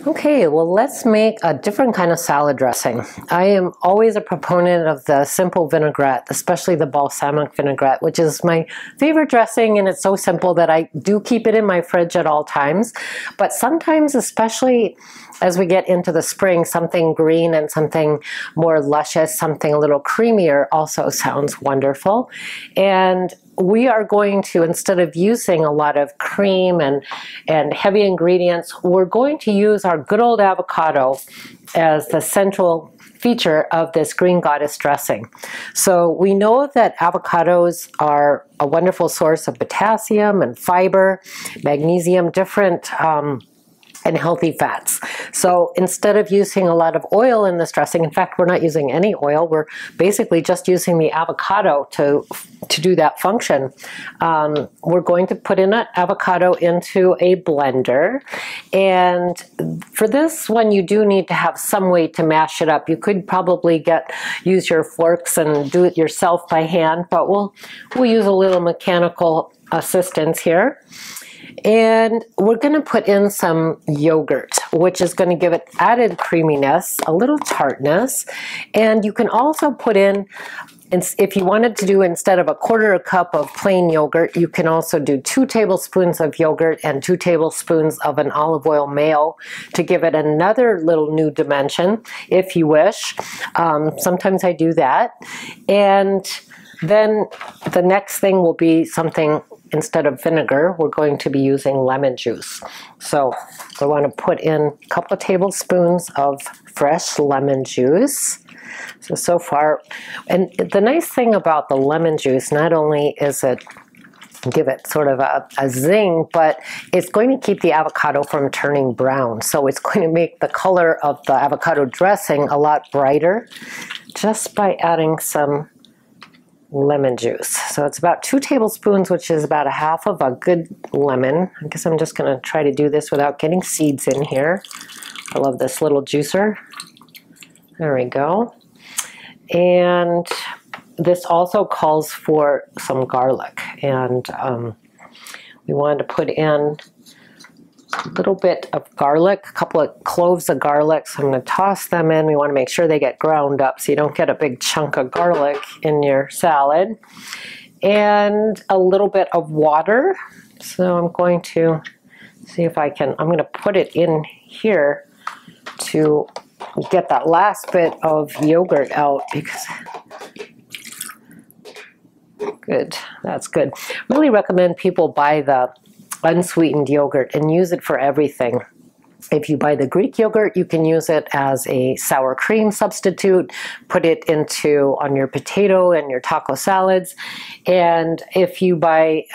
Okay, well, let's make a different kind of salad dressing. I am always a proponent of the simple vinaigrette, especially the balsamic vinaigrette, which is my favorite dressing, and it's so simple that I do keep it in my fridge at all times. But sometimes, especially as we get into the spring, something green and something more luscious, something a little creamier also sounds wonderful. And we are going to, instead of using a lot of cream and heavy ingredients, we're going to use our good old avocado as the central feature of this green goddess dressing. So we know that avocados are a wonderful source of potassium and fiber, magnesium, different and healthy fats. So instead of using a lot of oil in this dressing, in fact, we're not using any oil, we're basically just using the avocado to do that function. We're going to put in an avocado into a blender, and for this one you do need to have some way to mash it up. You could probably use your forks and do it yourself by hand, but we'll use a little mechanical assistance here. And we're going to put in some yogurt, which is going to give it added creaminess, a little tartness. And you can also put in, if you wanted to do, instead of a quarter cup of plain yogurt, you can also do 2 tablespoons of yogurt and 2 tablespoons of an olive oil mayo to give it another little new dimension, if you wish. Sometimes I do that. And then the next thing will be something, instead of vinegar, we're going to be using lemon juice. So I want to put in a couple of tablespoons of fresh lemon juice. So far, and the nice thing about the lemon juice, not only is it give it sort of a zing, but it's going to keep the avocado from turning brown. So it's going to make the color of the avocado dressing a lot brighter just by adding some lemon juice. So it's about 2 tablespoons, which is about a half of a good lemon. I guess I'm just going to try to do this without getting seeds in here. I love this little juicer. There we go. And this also calls for some garlic, and we wanted to put in a little bit of garlic, a couple of cloves of garlic. So I'm going to toss them in. We want to make sure they get ground up so you don't get a big chunk of garlic in your salad. And a little bit of water. So I'm going to see if I'm going to put it in here to get that last bit of yogurt out, because good, that's good. Really recommend people buy the unsweetened yogurt and use it for everything. If you buy the Greek yogurt, you can use it as a sour cream substitute, put it on your potato and your taco salads. And if you buy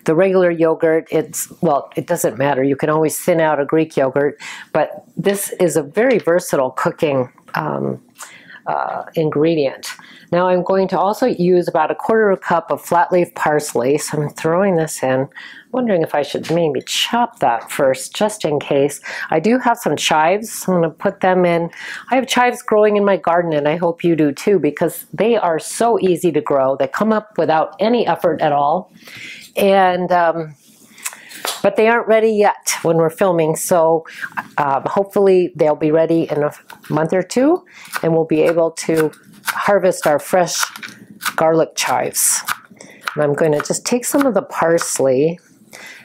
the regular yogurt, it doesn't matter. You can always thin out a Greek yogurt, but this is a very versatile cooking ingredient. Now I'm going to also use about a quarter cup of flat leaf parsley. So I'm throwing this in. Wondering if I should maybe chop that first, just in case. I do have some chives. I'm going to put them in. I have chives growing in my garden, and I hope you do too, because they are so easy to grow. They come up without any effort at all. And but they aren't ready yet when we're filming, so hopefully they'll be ready in a month or two, and we'll be able to harvest our fresh garlic chives. And I'm going to just take some of the parsley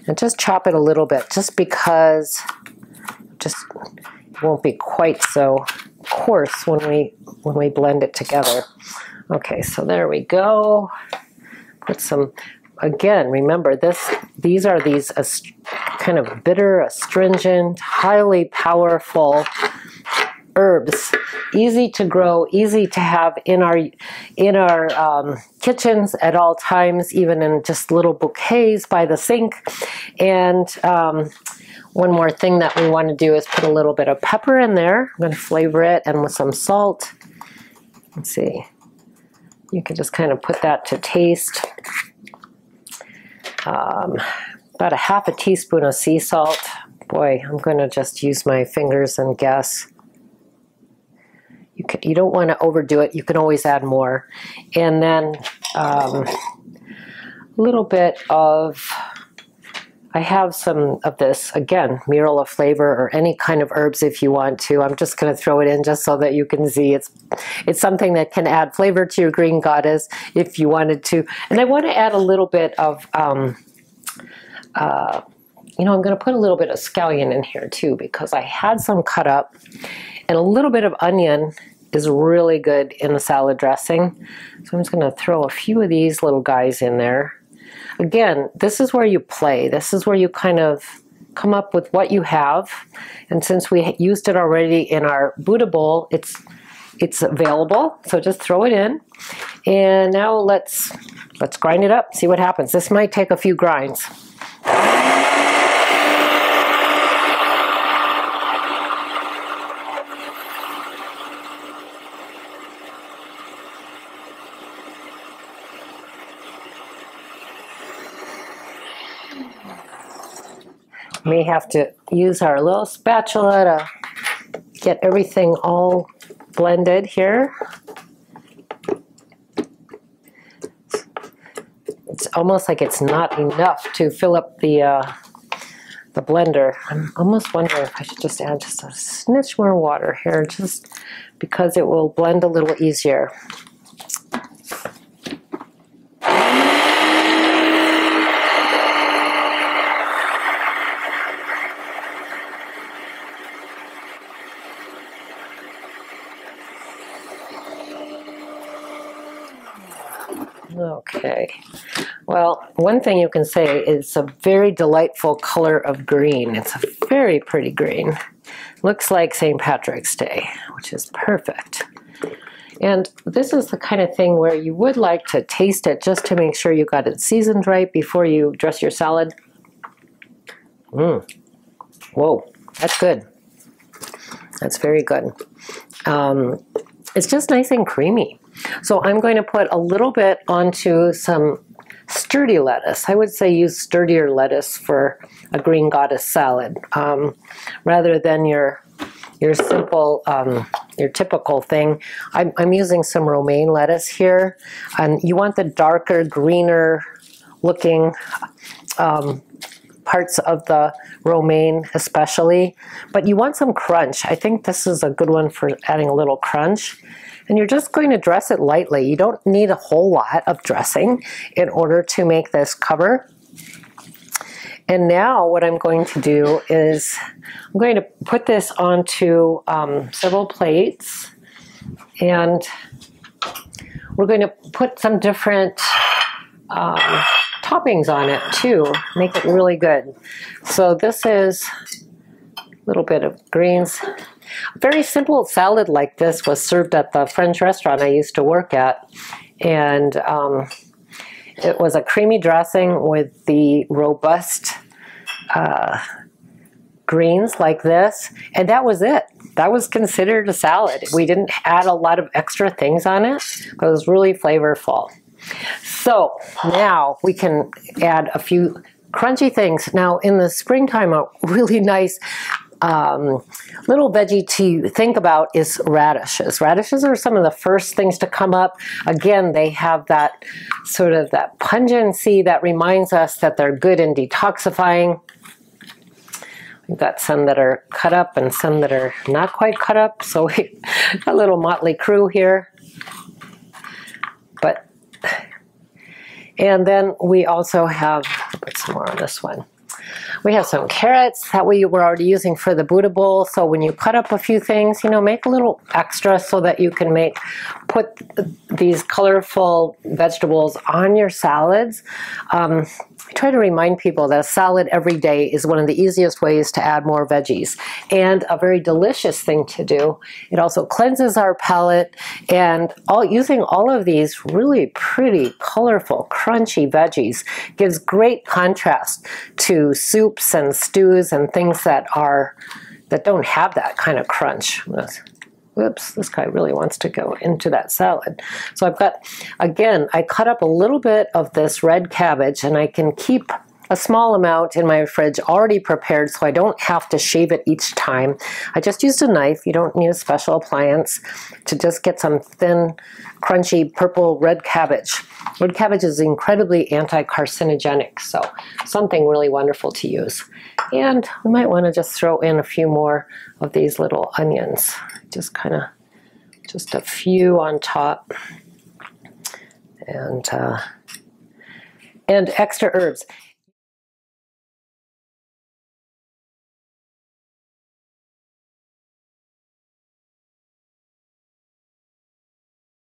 and just chop it a little bit, just because it won't be quite so coarse when we blend it together. Okay, so there we go. Put some. Again, remember these are kind of bitter, astringent, highly powerful herbs, easy to grow, easy to have in our kitchens at all times, even in just little bouquets by the sink. And one more thing that we want to do is put a little bit of pepper in there. I'm going to flavor it, and with some salt. Let's see. You can just kind of put that to taste. About a half a teaspoon of sea salt. Boy, I'm going to just use my fingers and guess. You don't want to overdo it. You can always add more. And then a little bit of I have some of this, again, Mural of Flavor, or any kind of herbs if you want to. I'm just going to throw it in just so that you can see it's something that can add flavor to your green goddess if you wanted to. And I want to add a little bit of, you know, I'm going to put a little bit of scallion in here too, because I had some cut up, and a little bit of onion is really good in the salad dressing. So I'm just going to throw a few of these little guys in there. Again, this is where you play. This is where you kind of come up with what you have. And since we used it already in our Buddha bowl, it's available. So just throw it in. And now let's grind it up, see what happens. This might take a few grinds. May have to use our little spatula to get everything all blended here. It's almost like it's not enough to fill up the blender. I'm almost wondering if I should just add just a snitch more water here, just because it will blend a little easier. Okay, well, one thing you can say is it's a very delightful color of green. It's a very pretty green. Looks like St. Patrick's Day, which is perfect. And this is the kind of thing where you would like to taste it just to make sure you got it seasoned right before you dress your salad. Whoa, that's good. That's very good. It's just nice and creamy. So I'm going to put a little bit onto some sturdy lettuce. I would say use sturdier lettuce for a green goddess salad, rather than your simple, your typical thing. I'm using some romaine lettuce here, and you want the darker, greener looking parts of the romaine especially, but you want some crunch. I think this is a good one for adding a little crunch. And you're just going to dress it lightly. You don't need a whole lot of dressing in order to make this cover. And now what I'm going to do is I'm going to put this onto several plates, and we're going to put some different toppings on it too, make it really good. So this is a little bit of greens. A very simple salad like this was served at the French restaurant I used to work at, and it was a creamy dressing with the robust greens like this, and that was it. That was considered a salad. We didn't add a lot of extra things on it, but it was really flavorful. So now we can add a few crunchy things. Now in the springtime, a really nice little veggie to think about is radishes. Radishes are some of the first things to come up. Again, they have that sort of that pungency that reminds us that they're good in detoxifying. We've got some that are cut up and some that are not quite cut up, so we got a little motley crew here. And then we also have, I'll put some more on this one. We have some carrots that we were already using for the Buddha bowl. So when you cut up a few things, you know, make a little extra so that you can put these colorful vegetables on your salads. I try to remind people that a salad every day is one of the easiest ways to add more veggies, and a very delicious thing to do. It also cleanses our palate, and using all of these really pretty, colorful, crunchy veggies gives great contrast to soups and stews and things that don't have that kind of crunch. Whoops, this guy really wants to go into that salad. So I've got, again, I cut up a little bit of this red cabbage, and I can keep a small amount in my fridge already prepared, so I don't have to shave it each time. I just used a knife. You don't need a special appliance to just get some thin, crunchy purple red cabbage. Red cabbage is incredibly anti-carcinogenic, so something really wonderful to use. And we might want to just throw in a few more of these little onions. Just kind of, just a few on top. And extra herbs.